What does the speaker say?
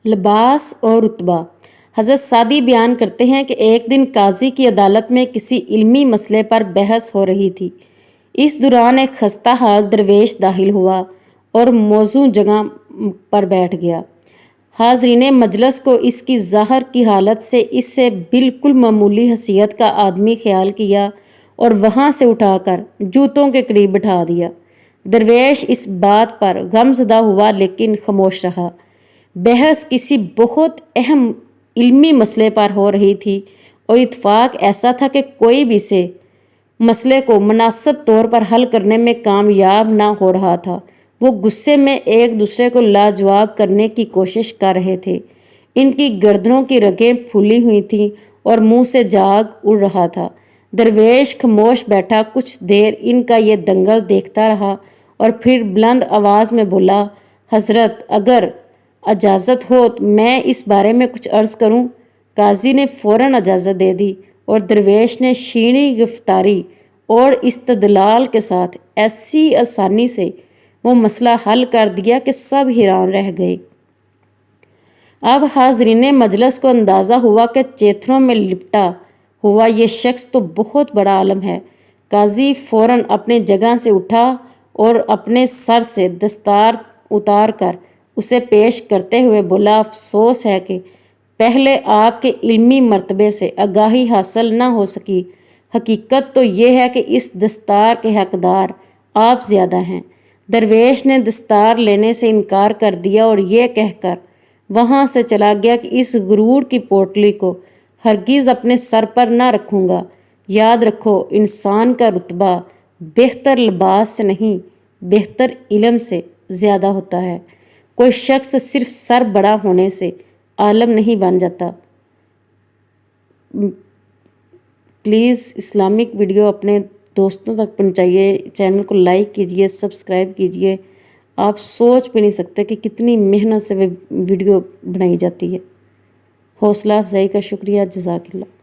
لباس اور رتبہ۔ حضرت سعدی بیان کرتے ہیں کہ ایک دن قاضی کی عدالت میں کسی علمی مسئلے پر بحث ہو رہی تھی۔ اس دوران ایک خستہ حال درویش داخل ہوا اور موزوں جگہ پر بیٹھ گیا۔ حاضرین مجلس کو اس کی ظاہر کی حالت سے اس سے بالکل معمولی حیثیت کا آدمی خیال کیا اور وہاں سے اٹھا کر جوتوں کے قریب بٹھا دیا۔ درویش اس بات پر غم زدہ ہوا لیکن خاموش رہا۔ بحث کسی بہت اہم علمی مسئلے پر ہو رہی تھی اور اتفاق ایسا تھا کہ کوئی بھی سے مسئلے کو مناسب طور پر حل کرنے میں کامیاب نہ ہو رہا تھا۔ وہ غصے میں ایک دوسرے کو لاجواب کرنے کی کوشش کر رہے تھے۔ ان کی گردنوں کی رگیں پھولی ہوئی تھیں اور منہ سے جھاگ اڑ رہا تھا۔ درویش خاموش بیٹھا کچھ دیر ان کا یہ دنگل دیکھتا رہا اور پھر بلند آواز میں بولا، حضرت اگر اجازت ہو تو میں اس بارے میں کچھ عرض کروں۔ قاضی نے فوراً اجازت دے دی اور درویش نے شیریں گفتاری اور استدلال کے ساتھ ایسی آسانی سے وہ مسئلہ حل کر دیا کہ سب حیران رہ گئے۔ اب حاضرین مجلس کو اندازہ ہوا کہ چیتھروں میں لپٹا ہوا یہ شخص تو بہت بڑا عالم ہے۔ قاضی فوراً اپنے جگہ سے اٹھا اور اپنے سر سے دستار اتار کر اسے پیش کرتے ہوئے بولا، افسوس ہے کہ پہلے آپ کے علمی مرتبے سے آگاہی حاصل نہ ہو سکی۔ حقیقت تو یہ ہے کہ اس دستار کے حقدار آپ زیادہ ہیں۔ درویش نے دستار لینے سے انکار کر دیا اور یہ کہہ کر وہاں سے چلا گیا کہ اس غرور کی پوٹلی کو ہرگز اپنے سر پر نہ رکھوں گا۔ یاد رکھو، انسان کا رتبہ بہتر لباس سے نہیں، بہتر علم سے زیادہ ہوتا ہے۔ کوئی شخص صرف سر بڑا ہونے سے عالم نہیں بن جاتا۔ پلیز اسلامک ویڈیو اپنے دوستوں تک پہنچائیے، چینل کو لائک کیجیے، سبسکرائب کیجیے۔ آپ سوچ بھی نہیں سکتے کہ کتنی محنت سے ویڈیو بنائی جاتی ہے۔ حوصلہ افزائی کا شکریہ، جزاک اللہ۔